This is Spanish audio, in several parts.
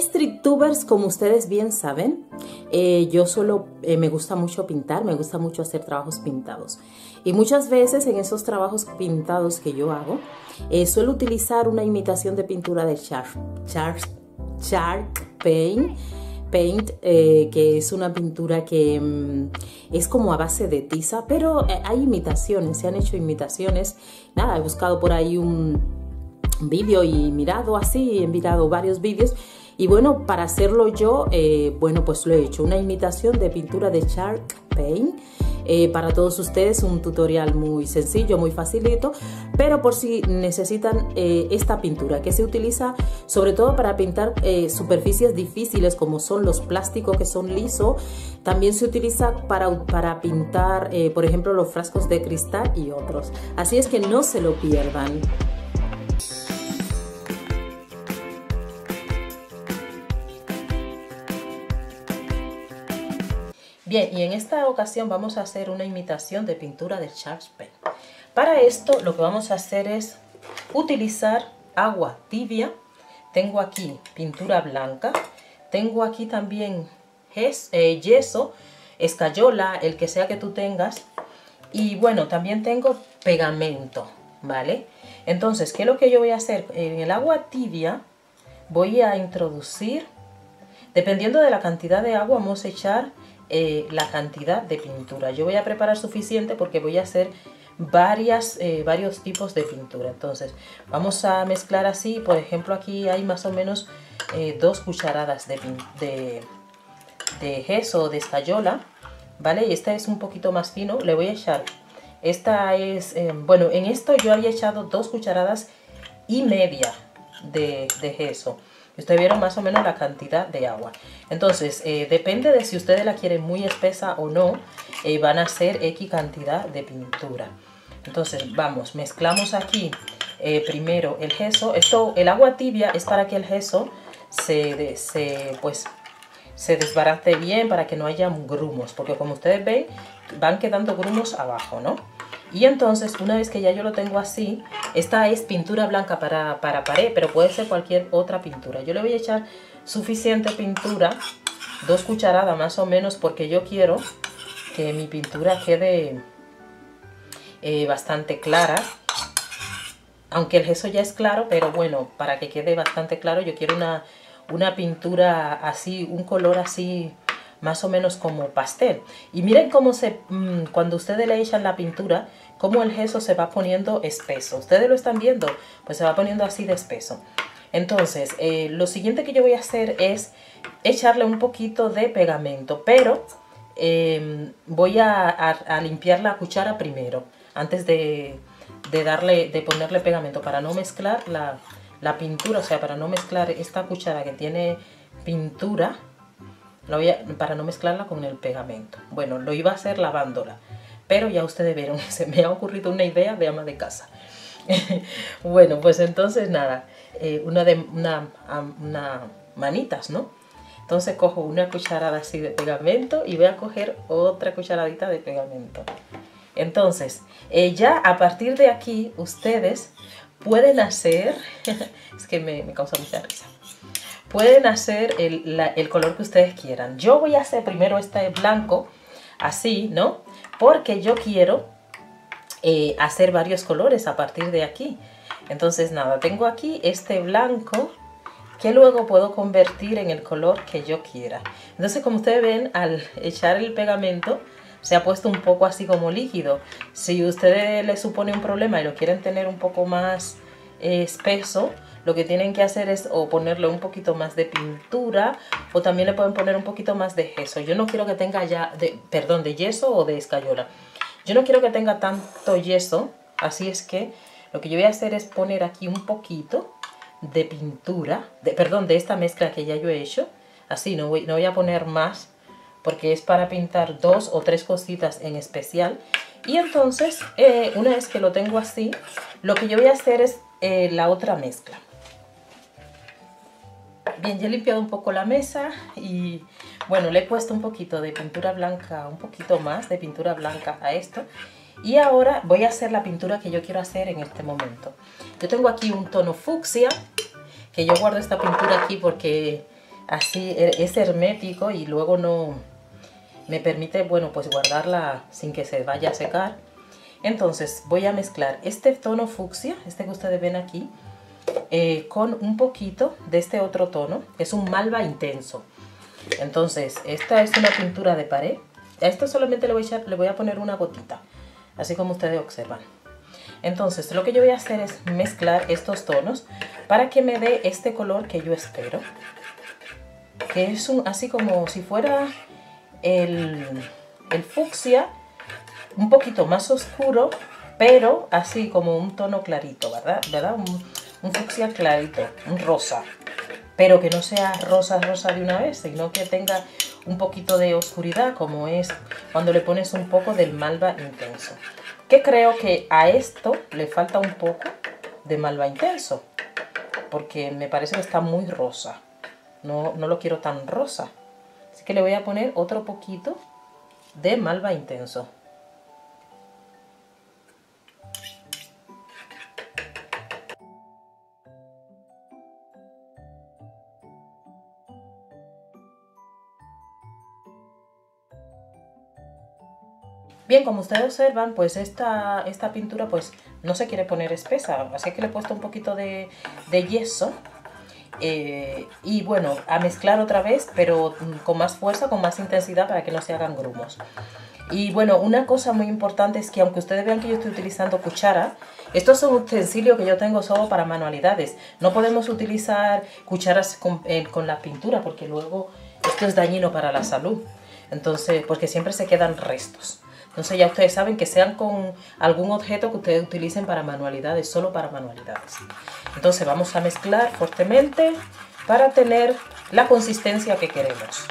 StreetTubers, como ustedes bien saben, yo solo me gusta mucho pintar, me gusta mucho hacer trabajos pintados. Y muchas veces en esos trabajos pintados que yo hago, suelo utilizar una imitación de pintura de Shark Paint, que es una pintura que es como a base de tiza, pero hay imitaciones, se han hecho imitaciones. Nada, he buscado por ahí un vídeo y mirado así, he mirado varios vídeos. Y bueno, para hacerlo yo, bueno, pues lo he hecho, una imitación de pintura de Shark Paint. Para todos ustedes un tutorial muy sencillo, muy facilito, pero por si necesitan esta pintura que se utiliza sobre todo para pintar superficies difíciles como son los plásticos que son lisos. También se utiliza para pintar, por ejemplo, los frascos de cristal y otros. Así es que no se lo pierdan. Bien, y en esta ocasión vamos a hacer una imitación de pintura de Shark Paint. Para esto lo que vamos a hacer es utilizar agua tibia. Tengo aquí pintura blanca. Tengo aquí también yeso, escayola, el que sea que tú tengas. Y bueno, también tengo pegamento, ¿vale? Entonces, ¿qué es lo que yo voy a hacer? En el agua tibia voy a introducir, dependiendo de la cantidad de agua, vamos a echar la cantidad de pintura. Yo voy a preparar suficiente porque voy a hacer varios tipos de pintura. Entonces vamos a mezclar así. Por ejemplo, aquí hay más o menos 2 cucharadas de gesso o de escayola, ¿vale? Y esta es un poquito más fino. Le voy a echar, esta es, bueno, en esto yo había echado 2 cucharadas y media de gesso. Ustedes vieron más o menos la cantidad de agua. Entonces, depende de si ustedes la quieren muy espesa o no, van a hacer X cantidad de pintura. Entonces, vamos, mezclamos aquí primero el gesso. El agua tibia es para que el gesso se desbarate bien, para que no haya grumos. Porque como ustedes ven, van quedando grumos abajo, ¿no? Y entonces, una vez que ya yo lo tengo así, esta es pintura blanca para pared, pero puede ser cualquier otra pintura. Yo le voy a echar suficiente pintura, 2 cucharadas más o menos, porque yo quiero que mi pintura quede bastante clara. Aunque el gesso ya es claro, pero bueno, para que quede bastante claro, yo quiero una pintura así, un color así, más o menos como pastel. Y miren cómo cuando ustedes le echan la pintura, cómo el gesso se va poniendo espeso. Ustedes lo están viendo, pues se va poniendo así de espeso. Entonces, lo siguiente que yo voy a hacer es echarle un poquito de pegamento, pero voy a limpiar la cuchara primero, antes de ponerle pegamento, para no mezclar la pintura, o sea, para no mezclar esta cuchara que tiene pintura, para no mezclarla con el pegamento. Bueno, lo iba a hacer lavándola, pero ya ustedes vieron, se me ha ocurrido una idea de ama de casa. Bueno, pues entonces nada, una manitas, ¿no? Entonces cojo una cucharada así de pegamento y voy a coger otra cucharadita de pegamento. Entonces, ya a partir de aquí, ustedes pueden hacer, es que me causa mucha risa. Pueden hacer el color que ustedes quieran. Yo voy a hacer primero este blanco, así, ¿no? Porque yo quiero hacer varios colores a partir de aquí. Entonces, nada, tengo aquí este blanco que luego puedo convertir en el color que yo quiera. Entonces, como ustedes ven, al echar el pegamento, se ha puesto un poco así como líquido. Si a ustedes les supone un problema y lo quieren tener un poco más espeso, lo que tienen que hacer es o ponerle un poquito más de pintura, o también le pueden poner un poquito más de gesso. Yo no quiero que tenga ya, de yeso o de escayola. Yo no quiero que tenga tanto yeso, así es que lo que yo voy a hacer es poner aquí un poquito de pintura, de esta mezcla que ya yo he hecho. Así, no voy a poner más, porque es para pintar 2 o 3 cositas en especial. Y entonces, una vez que lo tengo así, lo que yo voy a hacer es la otra mezcla. Bien, ya he limpiado un poco la mesa y bueno, le he puesto un poquito de pintura blanca, un poquito más de pintura blanca a esto. Y ahora voy a hacer la pintura que yo quiero hacer en este momento. Yo tengo aquí un tono fucsia, que yo guardo esta pintura aquí porque así es hermético y luego no me permite, bueno, pues guardarla sin que se vaya a secar. Entonces voy a mezclar este tono fucsia, este que ustedes ven aquí, con un poquito de este otro tono, que es un malva intenso. Entonces, esta es una pintura de pared. A esto solamente le voy a poner una gotita, así como ustedes observan. Entonces, lo que yo voy a hacer es mezclar estos tonos para que me dé este color que yo espero. Que es así como si fuera el fucsia, un poquito más oscuro, pero así como un tono clarito, ¿verdad? Un fucsia clarito, un rosa. Pero que no sea rosa de una vez, sino que tenga un poquito de oscuridad, como es cuando le pones un poco del malva intenso. Que creo que a esto le falta un poco de malva intenso, porque me parece que está muy rosa. No lo quiero tan rosa. Así que le voy a poner otro poquito de malva intenso. Bien, como ustedes observan, pues esta pintura pues no se quiere poner espesa, así que le he puesto un poquito de yeso. Y bueno, a mezclar otra vez, pero con más fuerza, con más intensidad para que no se hagan grumos. Y bueno, una cosa muy importante es que aunque ustedes vean que yo estoy utilizando cuchara, estos son utensilios que yo tengo solo para manualidades. No podemos utilizar cucharas con la pintura porque luego esto es dañino para la salud. Entonces, porque siempre se quedan restos. Entonces ya ustedes saben que sean con algún objeto que ustedes utilicen para manualidades, solo para manualidades. Entonces vamos a mezclar fuertemente para tener la consistencia que queremos.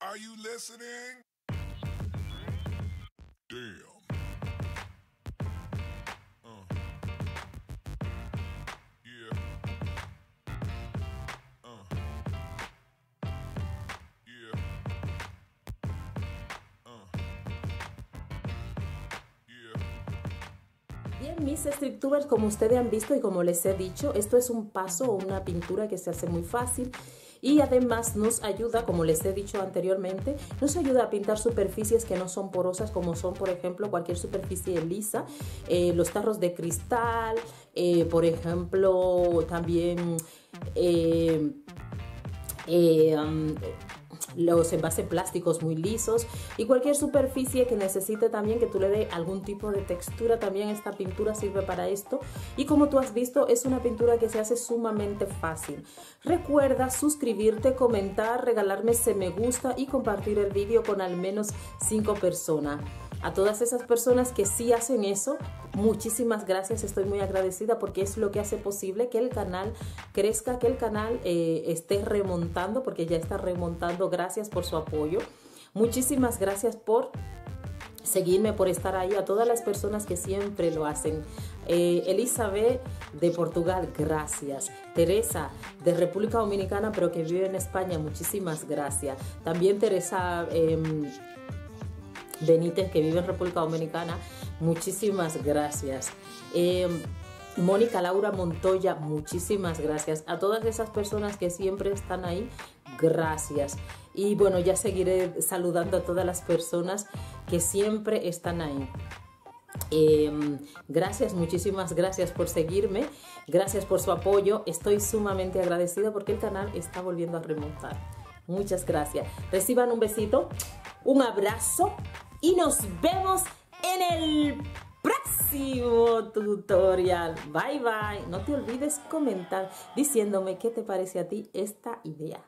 Are you listening? Damn. Yeah. Yeah. Yeah. Bien, mis striptubers, como ustedes han visto y como les he dicho, esto es un paso o una pintura que se hace muy fácil. Y además nos ayuda, como les he dicho anteriormente, nos ayuda a pintar superficies que no son porosas, como son, por ejemplo, cualquier superficie lisa, los tarros de cristal, por ejemplo, también los envases plásticos muy lisos y cualquier superficie que necesite también que tú le dé algún tipo de textura. También esta pintura sirve para esto y como tú has visto es una pintura que se hace sumamente fácil. Recuerda suscribirte, comentar, regalarme ese me gusta y compartir el vídeo con al menos 5 personas. A todas esas personas que sí hacen eso, muchísimas gracias, estoy muy agradecida porque es lo que hace posible que el canal crezca, que el canal esté remontando, porque ya está remontando. Gracias por su apoyo, muchísimas gracias por seguirme, por estar ahí, a todas las personas que siempre lo hacen. Elizabeth de Portugal, gracias. Teresa de República Dominicana, pero que vive en España, muchísimas gracias. También Teresa Benítez, que vive en República Dominicana, muchísimas gracias. Mónica Laura Montoya, muchísimas gracias. A todas esas personas que siempre están ahí, gracias. Y bueno, ya seguiré saludando a todas las personas que siempre están ahí. Gracias, muchísimas gracias por seguirme, gracias por su apoyo. Estoy sumamente agradecida porque el canal está volviendo a remontar. Muchas gracias. Reciban un besito, un abrazo y nos vemos en el próximo tutorial. Bye bye. No te olvides comentar diciéndome qué te parece a ti esta idea.